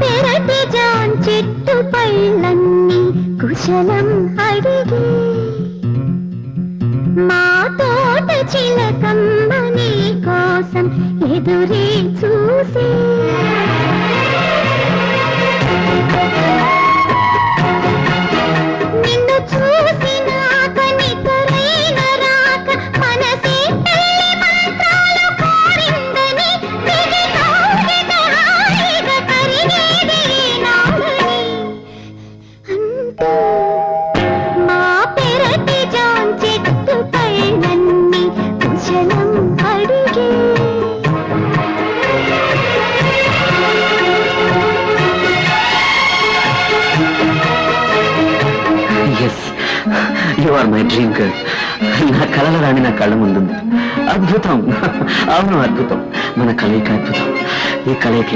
పెరటి జాన్ చెట్టు పళ్ళన్నీ కుశలం అడిగి మా తోట చిలకమ్మ నీ కోసం ఎదురే చూసే నిన్ను చూసినాక నితరైన రాక మనసే తల్లి మంత్రాలు కోరిందని దిగి తోగిట హాయిగా కరిగేది నాడని అంటూ మా పెరటి జాన్ చెట్టు పైనన్ని కుశలం అడిగే you are my dream girl. నా కళల రాణి నా కళ్ళ ముందుంది. అద్భుతం. అవును, అద్భుతం. మన కలయిక అద్భుతం. ఈ కలయిక